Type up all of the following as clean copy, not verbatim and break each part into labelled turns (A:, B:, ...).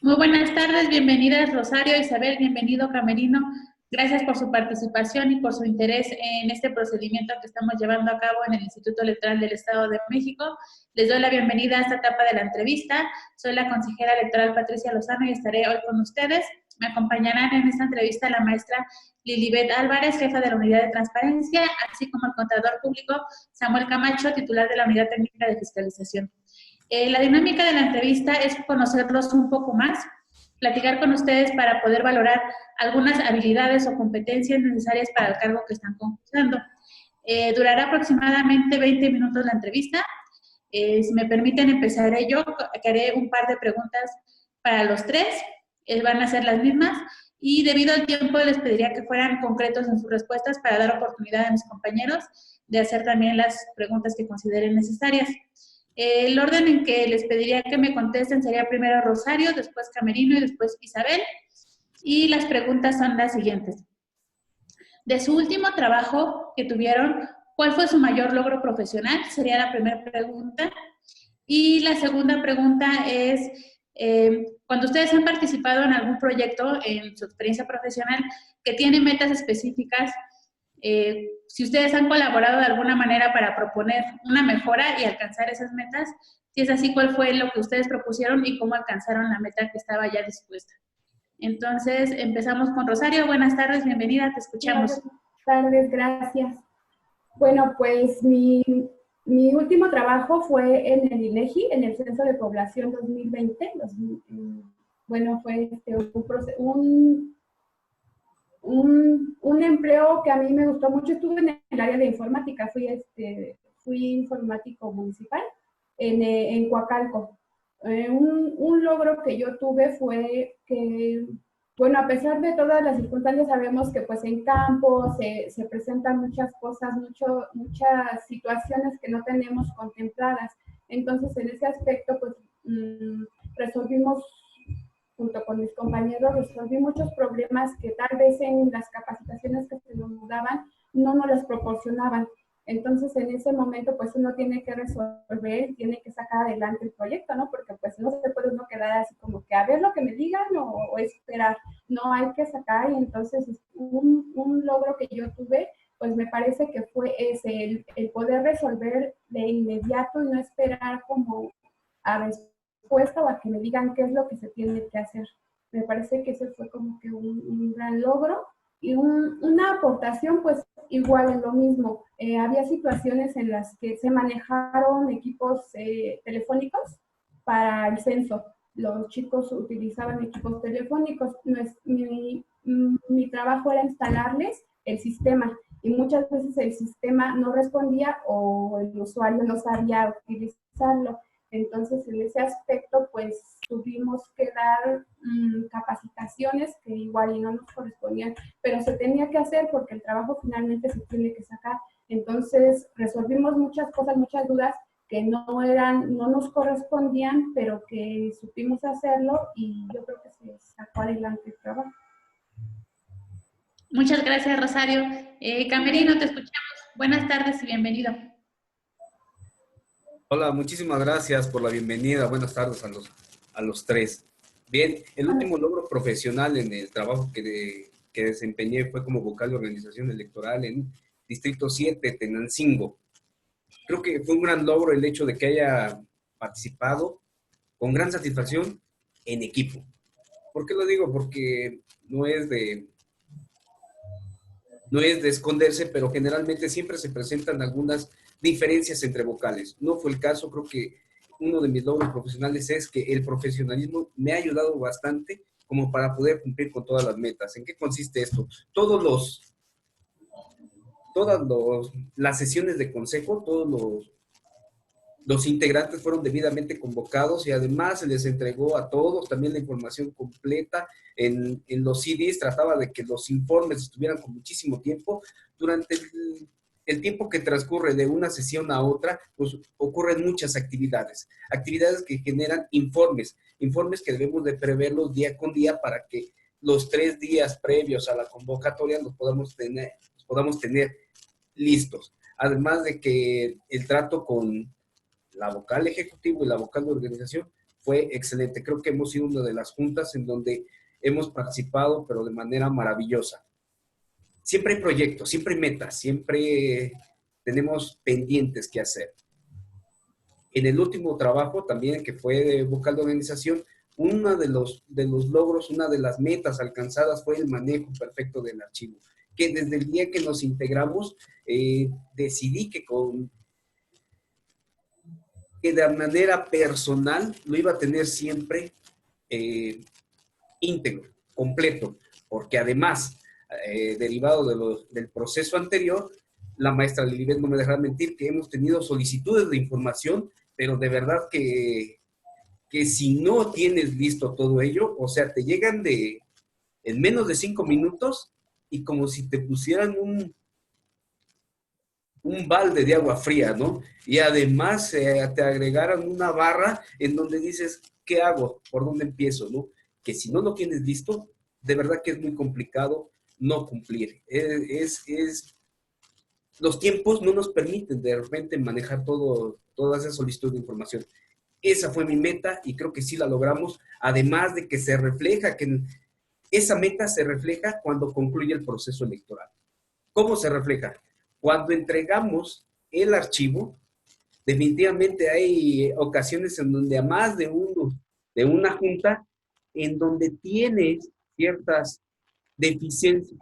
A: Muy buenas tardes, bienvenidas Rosario, Isabel, bienvenido Camerino. Gracias por su participación y por su interés en este procedimiento que estamos llevando a cabo en el Instituto Electoral del Estado de México. Les doy la bienvenida a esta etapa de la entrevista. Soy la consejera electoral Patricia Lozano y estaré hoy con ustedes. Me acompañarán en esta entrevista la maestra Lilibet Álvarez, jefa de la Unidad de Transparencia, así como el contador público Samuel Camacho, titular de la Unidad Técnica de Fiscalización. La dinámica de la entrevista es conocerlos un poco más, platicar con ustedes para poder valorar algunas habilidades o competencias necesarias para el cargo que están concursando. Durará aproximadamente 20 minutos la entrevista. Si me permiten, empezaré yo, que haré un par de preguntas para los tres, van a ser las mismas, y debido al tiempo les pediría que fueran concretos en sus respuestas para dar oportunidad a mis compañeros de hacer también las preguntas que consideren necesarias. El orden en que les pediría que me contesten sería primero Rosario, después Camerino y después Isabel. Y las preguntas son las siguientes. De su último trabajo que tuvieron, ¿cuál fue su mayor logro profesional? Sería la primera pregunta. Y la segunda pregunta es, cuando ustedes han participado en algún proyecto en su experiencia profesional que tiene metas específicas, si ustedes han colaborado de alguna manera para proponer una mejora y alcanzar esas metas, si es así, ¿cuál fue lo que ustedes propusieron y cómo alcanzaron la meta que estaba ya dispuesta? Entonces, empezamos con Rosario. Buenas tardes, bienvenida, te escuchamos.
B: Buenas tardes, gracias. Bueno, pues mi último trabajo fue en el INEGI, en el Censo de Población 2020. Bueno, fue un empleo que a mí me gustó mucho. Estuve en el área de informática, fui informático municipal en Coacalco. Un logro que yo tuve fue que, bueno, a pesar de todas las circunstancias, sabemos que pues en campo se presentan muchas cosas, muchas situaciones que no tenemos contempladas. Entonces, en ese aspecto, pues resolvimos, junto con mis compañeros, resolví muchos problemas que tal vez en las capacitaciones que se nos daban no nos las proporcionaban. Entonces, en ese momento, pues uno tiene que resolver, tiene que sacar adelante el proyecto, ¿no? Porque pues no se puede uno quedar así como que a ver lo que me digan o esperar. No, hay que sacar. Y entonces un logro que yo tuve, pues me parece que fue ese, el poder resolver de inmediato y no esperar como a respuesta o a que me digan qué es lo que se tiene que hacer. Me parece que ese fue como que un gran logro. Y una aportación, pues igual en lo mismo. Había situaciones en las que se manejaron equipos telefónicos para el censo. Los chicos utilizaban equipos telefónicos. Mi trabajo era instalarles el sistema y muchas veces el sistema no respondía o el usuario no sabía utilizarlo. Entonces, en ese aspecto, pues tuvimos que dar capacitaciones que igual y no nos correspondían, pero se tenía que hacer porque el trabajo finalmente se tiene que sacar. Entonces, resolvimos muchas cosas, muchas dudas que no nos correspondían, pero que supimos hacerlo y yo creo que se sacó adelante el trabajo.
A: Muchas gracias, Rosario. Camerino, te escuchamos. Buenas tardes y bienvenido.
C: Hola, muchísimas gracias por la bienvenida. Buenas tardes a los tres. Bien, el último logro profesional en el trabajo que desempeñé fue como vocal de organización electoral en Distrito 7, Tenancingo. Creo que fue un gran logro el hecho de que haya participado con gran satisfacción en equipo. ¿Por qué lo digo? Porque no es de esconderse, pero generalmente siempre se presentan algunas diferencias entre vocales. No fue el caso. Creo que uno de mis logros profesionales es que el profesionalismo me ha ayudado bastante como para poder cumplir con todas las metas. ¿En qué consiste esto? Todas las sesiones de consejo, todos los integrantes fueron debidamente convocados y además se les entregó a todos también la información completa. En los CDs trataba de que los informes estuvieran con muchísimo tiempo. Durante el tiempo que transcurre de una sesión a otra, pues ocurren muchas actividades que generan informes que debemos de preverlos día con día para que los 3 días previos a la convocatoria los podamos tener listos. Además de que el trato con la vocal ejecutivo y la vocal de organización fue excelente. Creo que hemos sido una de las juntas en donde hemos participado, pero de manera maravillosa. Siempre hay proyectos, siempre hay metas, siempre tenemos pendientes que hacer. En el último trabajo también, que fue de vocal de organización, uno de los logros, una de las metas alcanzadas fue el manejo perfecto del archivo, que desde el día que nos integramos, decidí que de manera personal lo iba a tener siempre íntegro, completo, porque además, derivado del proceso anterior, la maestra Lilibet no me dejará mentir que hemos tenido solicitudes de información, pero de verdad que si no tienes listo todo ello, o sea, te llegan en menos de 5 minutos y como si te pusieran un balde de agua fría, ¿no? Y además te agregaran una barra en donde dices, ¿qué hago? ¿Por dónde empiezo? ¿No? Que si no lo tienes listo, de verdad que es muy complicado no cumplir. Los tiempos no nos permiten de repente manejar todas esas solicitudes de información. Esa fue mi meta y creo que sí la logramos, además de que se refleja, que esa meta se refleja cuando concluye el proceso electoral. ¿Cómo se refleja? Cuando entregamos el archivo, definitivamente hay ocasiones en donde a más de una junta, en donde tienes ciertas deficiencias,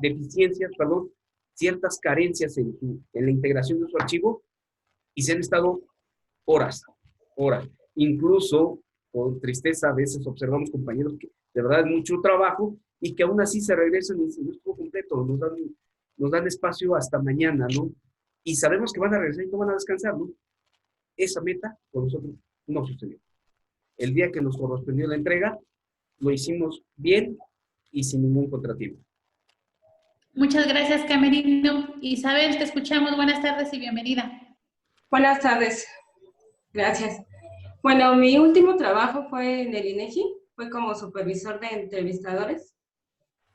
C: ciertas carencias en la integración de su archivo y se han estado horas. Incluso, con tristeza, a veces observamos compañeros que de verdad es mucho trabajo y que aún así se regresan y dicen, no estuvo completo, nos dan espacio hasta mañana, ¿no? Y sabemos que van a regresar y no van a descansar, ¿no? Esa meta con nosotros no sucedió. El día que nos correspondió la entrega, lo hicimos bien y sin ningún contratiempo.
A: Muchas gracias, Camerino. Isabel, te escuchamos. Buenas tardes y bienvenida.
D: Buenas tardes. Gracias. Bueno, mi último trabajo fue en el INEGI, fue como supervisor de entrevistadores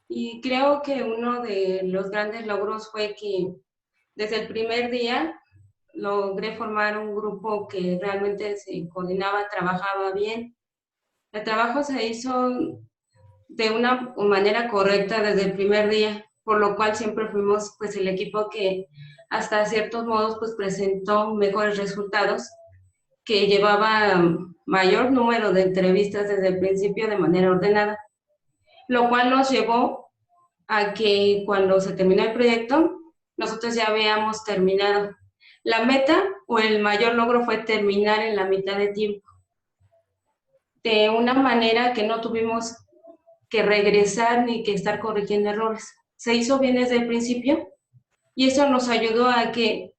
D: y creo que uno de los grandes logros fue que desde el primer día logré formar un grupo que realmente se coordinaba, trabajaba bien. El trabajo se hizo de una manera correcta desde el primer día, por lo cual siempre fuimos pues el equipo que hasta ciertos modos pues presentó mejores resultados, que llevaba mayor número de entrevistas desde el principio de manera ordenada, lo cual nos llevó a que cuando se terminó el proyecto, nosotros ya habíamos terminado. La meta o el mayor logro fue terminar en la mitad de tiempo, de una manera que no tuvimos que regresar ni que estar corrigiendo errores. Se hizo bien desde el principio y eso nos ayudó a que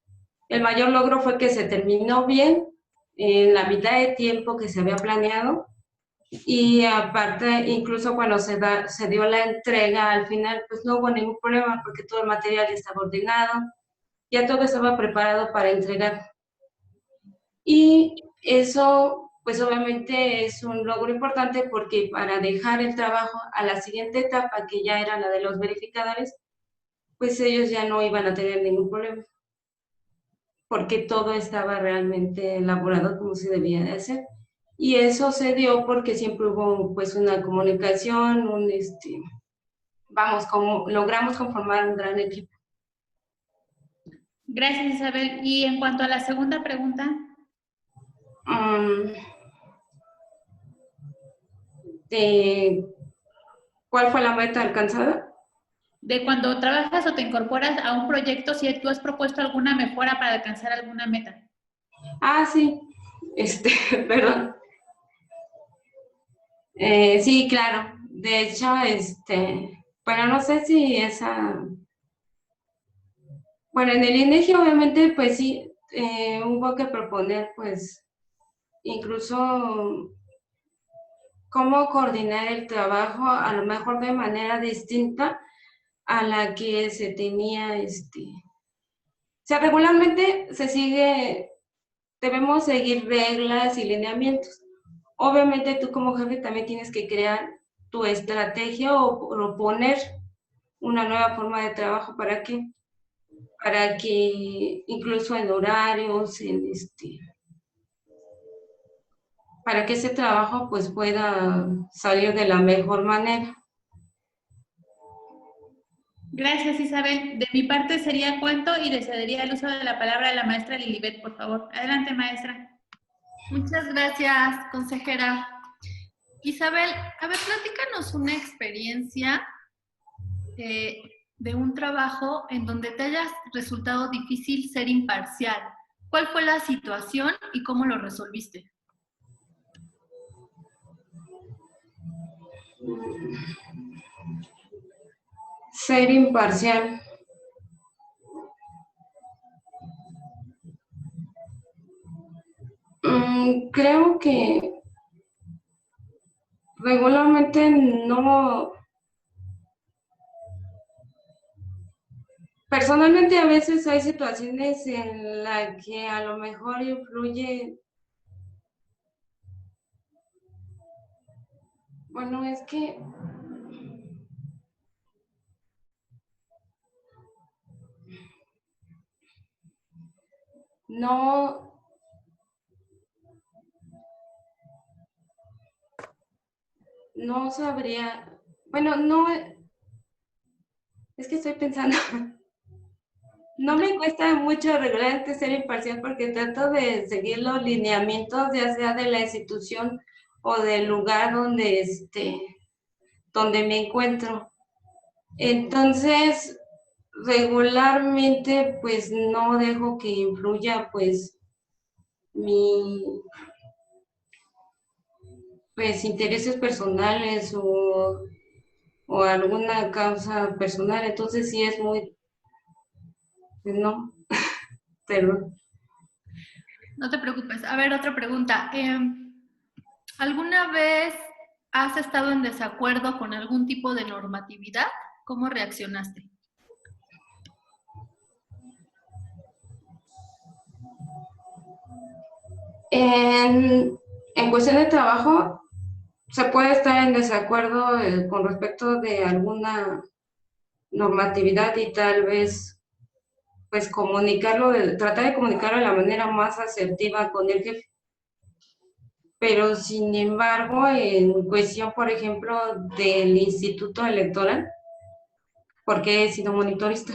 D: el mayor logro fue que se terminó bien en la mitad de tiempo que se había planeado y aparte incluso cuando se dio la entrega al final pues no hubo ningún problema porque todo el material ya estaba ordenado, ya todo estaba preparado para entregar. Y eso pues obviamente es un logro importante porque para dejar el trabajo a la siguiente etapa, que ya era la de los verificadores, pues ellos ya no iban a tener ningún problema, porque todo estaba realmente elaborado como se debía de hacer. Y eso se dio porque siempre hubo pues una comunicación, logramos conformar un gran equipo.
A: Gracias, Isabel. Y en cuanto a la segunda pregunta.
D: ¿Cuál fue la meta alcanzada?
A: De cuando trabajas o te incorporas a un proyecto, si tú has propuesto alguna mejora para alcanzar alguna meta.
D: Ah, sí. Perdón. Sí, claro. De hecho, bueno, no sé si esa... Bueno, en el INEGI obviamente, pues sí, hubo que proponer, pues, incluso cómo coordinar el trabajo, a lo mejor de manera distinta a la que se tenía, O sea, regularmente debemos seguir reglas y lineamientos. Obviamente tú como jefe también tienes que crear tu estrategia o proponer una nueva forma de trabajo. ¿Para qué? Para que incluso en horarios, para que ese trabajo pues pueda salir de la mejor manera.
A: Gracias, Isabel. De mi parte sería cuánto y le cedería el uso de la palabra a la maestra Lilibet, por favor. Adelante, maestra.
E: Muchas gracias, consejera. Isabel, a ver, platícanos una experiencia de un trabajo en donde te haya resultado difícil ser imparcial. ¿Cuál fue la situación y cómo lo resolviste?
D: Ser imparcial. Creo que regularmente no. Personalmente a veces hay situaciones en las que a lo mejor influye. Bueno, es que no sabría. Bueno, no, es que estoy pensando. No me cuesta mucho regularmente ser imparcial porque trato de seguir los lineamientos, ya sea de la institución o del lugar donde me encuentro. Entonces, regularmente, pues no dejo que influya, pues, pues, intereses personales o alguna causa personal. Entonces, sí es muy, no, perdón.
E: No te preocupes. A ver, otra pregunta. ¿Alguna vez has estado en desacuerdo con algún tipo de normatividad? ¿Cómo reaccionaste?
D: En cuestión de trabajo, se puede estar en desacuerdo con respecto de alguna normatividad y tal vez pues tratar de comunicarlo de la manera más asertiva con el jefe. Pero sin embargo, en cuestión, por ejemplo, del Instituto Electoral, porque he sido monitorista,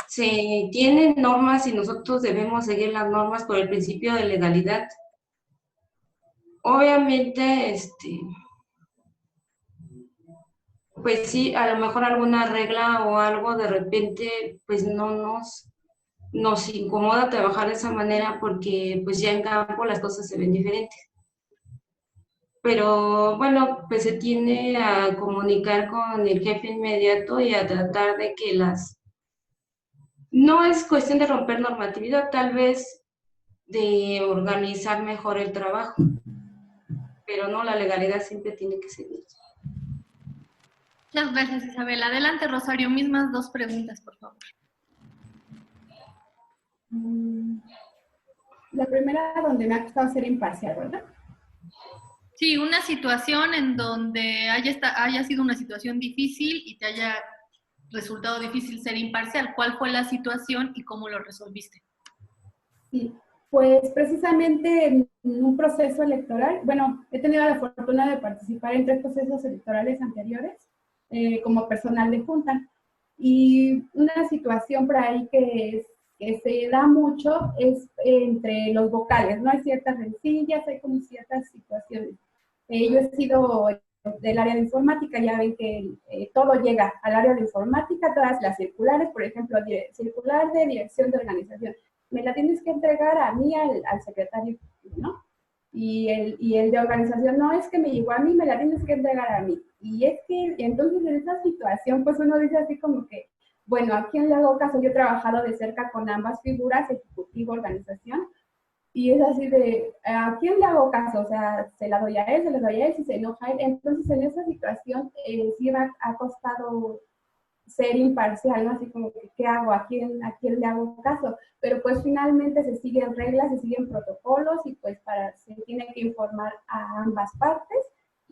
D: se tienen normas y nosotros debemos seguir las normas por el principio de legalidad. Obviamente, pues sí, a lo mejor alguna regla o algo de repente, pues no nos incomoda trabajar de esa manera porque pues ya en campo las cosas se ven diferentes. Pero bueno, pues se tiene a comunicar con el jefe inmediato y a tratar de que no es cuestión de romper normatividad, tal vez de organizar mejor el trabajo, pero no, la legalidad siempre tiene que seguir.
E: Muchas gracias, Isabel. Adelante, Rosario. Mismas dos preguntas, por favor.
B: La primera donde me ha costado ser imparcial, ¿verdad?
E: Sí, una situación en donde haya sido una situación difícil y te haya resultado difícil ser imparcial. ¿Cuál fue la situación y cómo lo resolviste?
B: Sí, pues precisamente en un proceso electoral, bueno, he tenido la fortuna de participar en 3 procesos electorales anteriores como personal de junta. Y una situación por ahí que se da mucho es entre los vocales, ¿no? Hay ciertas rencillas, hay como ciertas situaciones. Yo he sido del área de informática, ya ven que todo llega al área de informática, todas las circulares, por ejemplo, circular de dirección de organización, me la tienes que entregar a mí, al secretario, ¿no? Y el de organización, no, es que me llegó a mí, me la tienes que entregar a mí. Y es que entonces en esa situación, pues uno dice así como que, bueno, ¿a quién le hago caso? Yo he trabajado de cerca con ambas figuras, ejecutivo, organización, y es así de, ¿a quién le hago caso? O sea, se la doy a él, se la doy a él, si se enoja él. Entonces en esa situación sí me ha costado ser imparcial, ¿no? Así como que, ¿qué hago? ¿A quién le hago caso? Pero pues finalmente se siguen reglas, se siguen protocolos y pues se tiene que informar a ambas partes.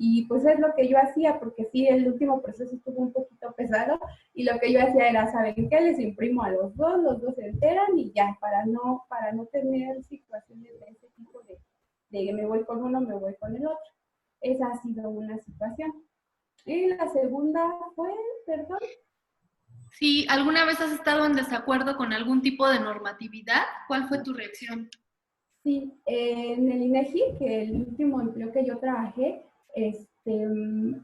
B: Y pues es lo que yo hacía, porque sí, el último proceso estuvo un poquito pesado y lo que yo hacía era, ¿saben qué? Les imprimo a los dos se enteran y ya, para no tener situaciones de ese tipo de me voy con uno, me voy con el otro. Esa ha sido una situación. Y la segunda fue, perdón.
E: Si alguna vez has estado en desacuerdo con algún tipo de normatividad, ¿cuál fue tu reacción?
B: Sí, en el INEGI, que el último empleo que yo trabajé,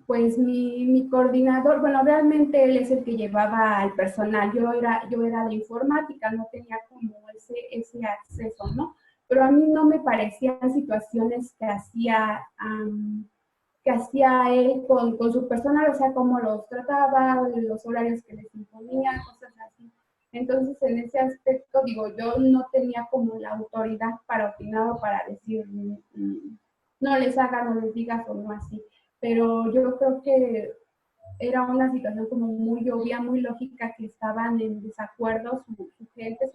B: pues mi coordinador, bueno, realmente él es el que llevaba al personal, yo era de informática, no tenía como ese acceso, ¿no? Pero a mí no me parecían situaciones que hacía él con su personal, o sea, cómo los trataba, los horarios que les imponía, cosas así. Entonces, en ese aspecto, digo, yo no tenía como la autoridad para opinar o para decir, no les hagas, no les digas o no así. Pero yo creo que era una situación como muy obvia, muy lógica, que estaban en desacuerdo su gente,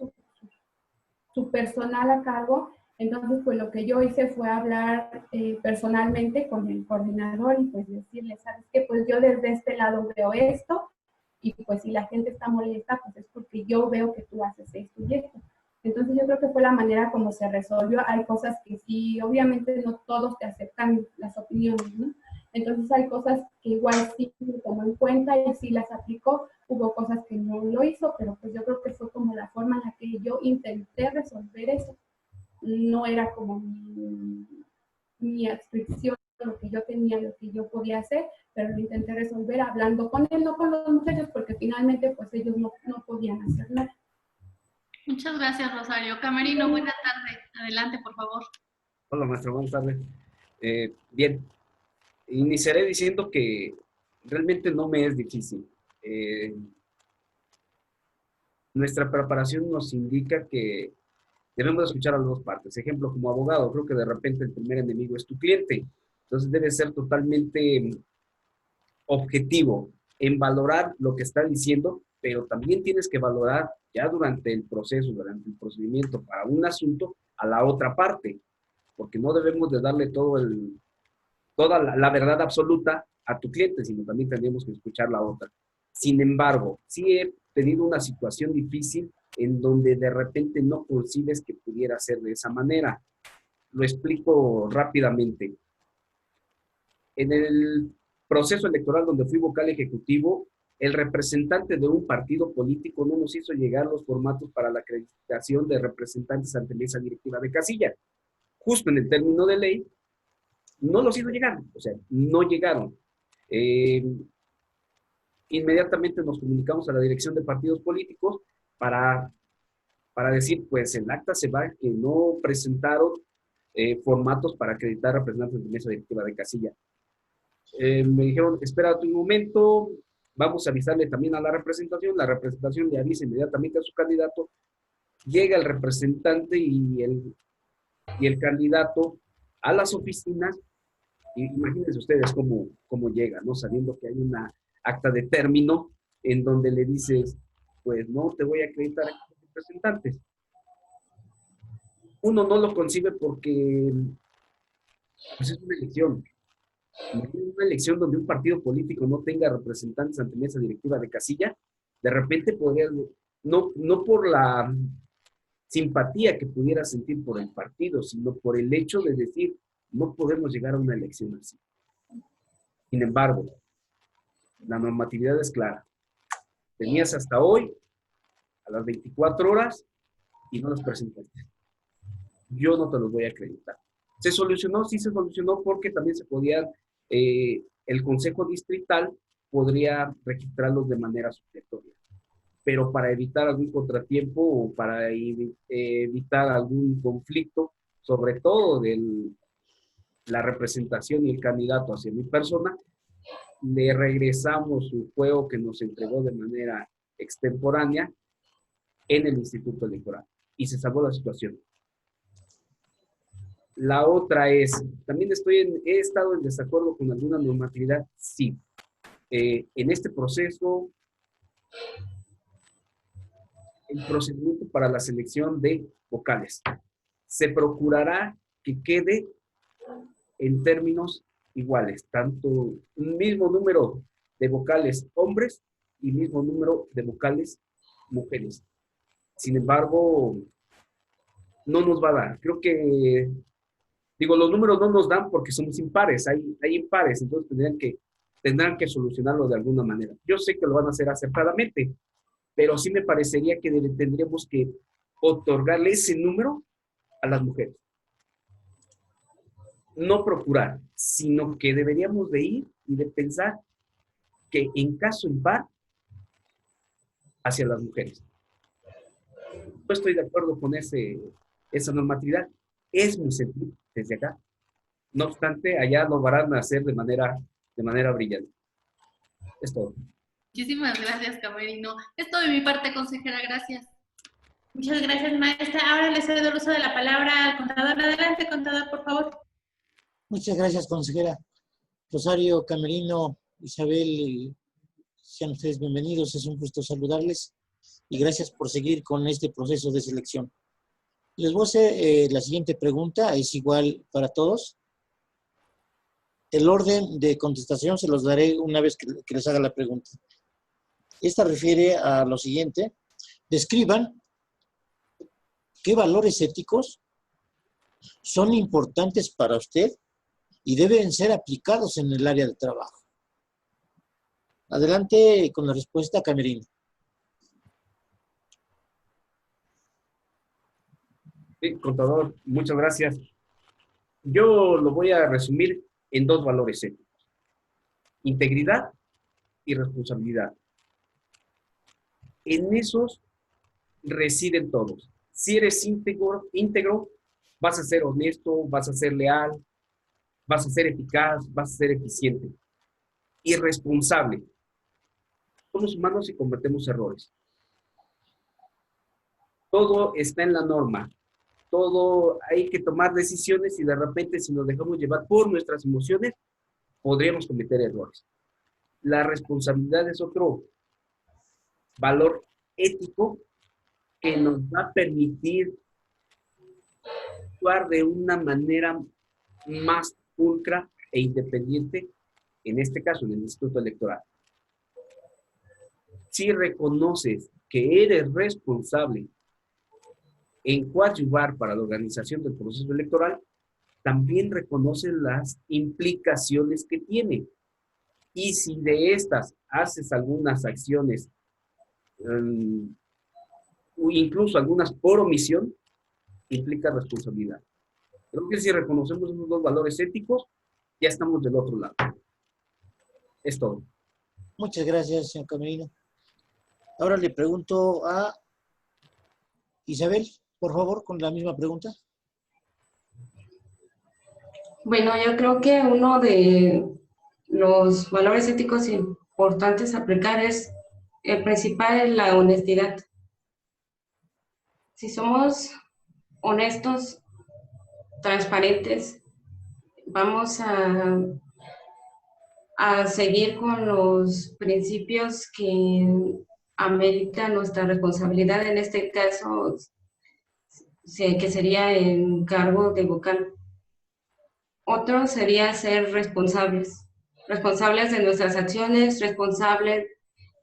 B: su personal a cargo. Entonces, pues lo que yo hice fue hablar personalmente con el coordinador y pues decirle, ¿sabes qué? Pues yo desde este lado veo esto y pues si la gente está molesta, pues es porque yo veo que tú haces esto y esto. Entonces yo creo que fue la manera como se resolvió. Hay cosas que sí, obviamente no todos te aceptan las opiniones, ¿no? Entonces hay cosas que igual sí se tomó en cuenta y sí las aplicó. Hubo cosas que no lo hizo, pero pues yo creo que fue como la forma en la que yo intenté resolver eso. No era como mi adscripción, lo que yo tenía, lo que yo podía hacer, pero lo intenté resolver hablando con él, no con los muchachos, porque finalmente pues ellos no podían hacer nada.
E: Muchas gracias, Rosario. Camerino, buena tarde. Adelante, por favor.
C: Hola, maestro, buenas tardes. Bien, iniciaré diciendo que realmente no me es difícil. Nuestra preparación nos indica que debemos escuchar a las dos partes. Ejemplo, como abogado, creo que de repente el primer enemigo es tu cliente. Entonces debes ser totalmente objetivo en valorar lo que está diciendo, pero también tienes que valorar ya durante el proceso, durante el procedimiento para un asunto a la otra parte, porque no debemos de darle toda la verdad absoluta a tu cliente, sino también tenemos que escuchar la otra. Sin embargo, sí he tenido una situación difícil en donde de repente no concibes que pudiera ser de esa manera. Lo explico rápidamente. En el proceso electoral donde fui vocal ejecutivo, el representante de un partido político no nos hizo llegar los formatos para la acreditación de representantes ante mesa directiva de casilla. Justo en el término de ley, no los hizo llegar, o sea, no llegaron. Inmediatamente nos comunicamos a la dirección de partidos políticos para decir, pues el acta se va, que no presentaron formatos para acreditar representantes de mesa directiva de casilla. Me dijeron, espérate un momento, vamos a avisarle también a la representación le avisa inmediatamente a su candidato, llega el representante y el candidato a las oficinas, y imagínense ustedes cómo llega, ¿no? Sabiendo que hay una acta de término en donde le dices, pues no te voy a acreditar a los representantes. Uno no lo concibe porque pues, es una elección. Una elección donde un partido político no tenga representantes ante mesa directiva de casilla, de repente podría, no por la simpatía que pudiera sentir por el partido, sino por el hecho de decir, no podemos llegar a una elección así. Sin embargo, la normatividad es clara. Tenías hasta hoy, a las 24 horas, y no los presentaste. Yo no te los voy a acreditar. ¿Se solucionó? Sí se solucionó porque también se podía, el Consejo Distrital podría registrarlos de manera supletoria. Pero para evitar algún contratiempo o para evitar algún conflicto, sobre todo de la representación y el candidato hacia mi persona, le regresamos su juego que nos entregó de manera extemporánea en el Instituto Electoral y se salvó la situación. La otra es, también he estado en desacuerdo con alguna normatividad, sí. En este proceso, el procedimiento para la selección de vocales se procurará que quede en términos iguales, tanto un mismo número de vocales hombres y mismo número de vocales mujeres. Sin embargo, no nos va a dar. Creo que Digo, los números no nos dan porque somos impares, hay impares, entonces tendrán que solucionarlo de alguna manera. Yo sé que lo van a hacer acertadamente, pero sí me parecería que tendríamos que otorgarle ese número a las mujeres. No procurar, sino que deberíamos de ir y de pensar que en caso impar, hacia las mujeres. No estoy de acuerdo con esa normatividad. Es mi sentir desde acá. No obstante, allá lo van a hacer de manera brillante. Es todo.
E: Muchísimas gracias, Camerino. Es todo de mi parte, consejera. Gracias.
A: Muchas gracias, maestra. Ahora le cedo el uso de la palabra al contador. Adelante, contador, por favor.
F: Muchas gracias, consejera. Rosario, Camerino, Isabel, sean ustedes bienvenidos. Es un gusto saludarles y gracias por seguir con este proceso de selección. Les voy a hacer la siguiente pregunta, es igual para todos. El orden de contestación se los daré una vez que les haga la pregunta. Esta refiere a lo siguiente. Describan qué valores éticos son importantes para usted y deben ser aplicados en el área de trabajo. Adelante con la respuesta, Camerino.
C: Sí, contador, muchas gracias. Yo lo voy a resumir en 2 valores éticos: integridad y responsabilidad. En esos residen todos. Si eres íntegro, vas a ser honesto, vas a ser leal, vas a ser eficaz, vas a ser eficiente. Y responsable. Somos humanos y cometemos errores. Todo está en la norma. Todo hay que tomar decisiones y de repente si nos dejamos llevar por nuestras emociones, podríamos cometer errores. La responsabilidad es otro valor ético que nos va a permitir actuar de una manera más pulcra e independiente, en este caso en el Instituto Electoral. Si reconoces que eres responsable en coadyuvar para la organización del proceso electoral, también reconoces las implicaciones que tiene. Y si de estas haces algunas acciones, incluso algunas por omisión, implica responsabilidad. Creo que si reconocemos esos 2 valores éticos, ya estamos del otro lado. Es todo.
F: Muchas gracias, señor Camerino. Ahora le pregunto a Isabel, por favor, con la misma pregunta.
D: Bueno, yo creo que uno de los valores éticos importantes a aplicar es, el principal es la honestidad. Si somos honestos, transparentes, vamos a seguir con los principios que ameritan nuestra responsabilidad, en este caso, que sería el cargo de vocal. Otro sería ser responsables de nuestras acciones, responsables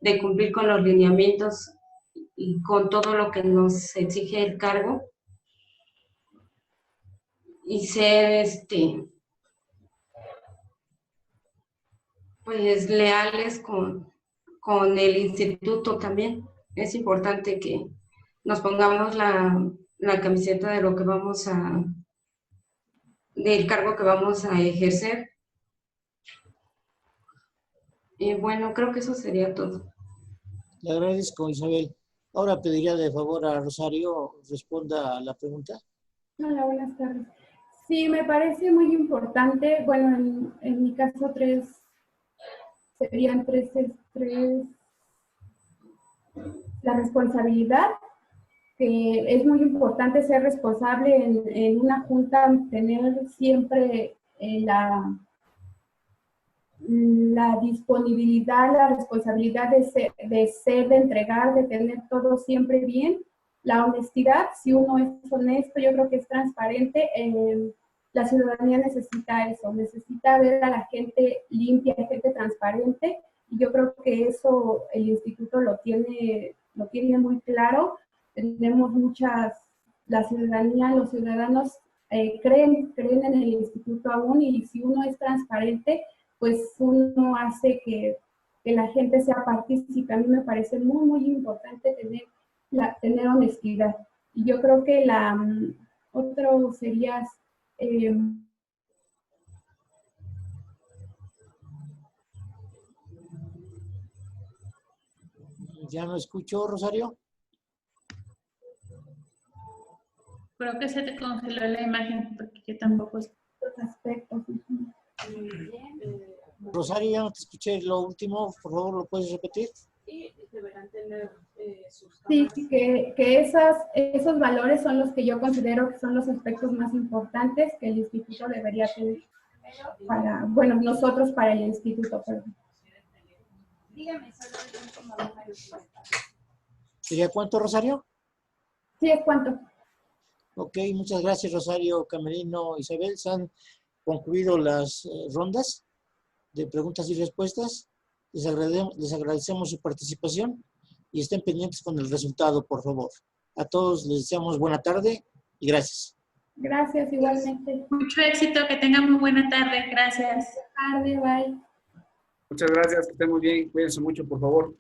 D: de cumplir con los lineamientos y con todo lo que nos exige el cargo. Y ser, pues, leales con el instituto también. Es importante que nos pongamos la camiseta de lo que del cargo que vamos a ejercer. Y bueno, creo que eso sería todo.
F: Le agradezco, Isabel. Ahora pediría de favor a Rosario responda a la pregunta.
B: Hola, buenas tardes. Sí, me parece muy importante, bueno, en mi caso serían tres, la responsabilidad, que es muy importante ser responsable en una junta, tener siempre la disponibilidad, la responsabilidad de entregar, de tener todo siempre bien. La honestidad, si uno es honesto, yo creo que es transparente. La ciudadanía necesita eso, necesita ver a la gente limpia, gente transparente, y yo creo que eso el instituto lo tiene muy claro. Tenemos la ciudadanía, los ciudadanos creen en el instituto aún, y si uno es transparente, pues uno hace que la gente sea partícipe. A mí me parece muy, muy importante tener honestidad. Y yo creo que otro sería...
F: ¿Ya me escuchó, Rosario?
A: Creo que se te congeló la imagen porque yo tampoco estoy.
B: aspectos.
F: Rosario, ya no te escuché lo último, por favor, ¿lo puedes repetir?
G: Y deberán tener sus
B: Sí,
G: cámaras.
B: que esos valores son los que yo considero que son los aspectos más importantes que el instituto debería tener para, bueno, nosotros para el instituto, perdón.
G: Dígame, solo el último número.
F: ¿Sería cuánto, Rosario?
B: Sí, ¿es cuánto?
F: Ok, muchas gracias, Rosario, Camerino, Isabel. Se han concluido las rondas de preguntas y respuestas. Les agradecemos su participación y estén pendientes con el resultado, por favor. A todos les deseamos buena tarde y gracias.
B: Gracias, igualmente.
A: Mucho éxito, que tengan muy buena tarde. Gracias.
B: Buenas tardes, bye.
C: Muchas gracias, que estén muy bien. Cuídense mucho, por favor.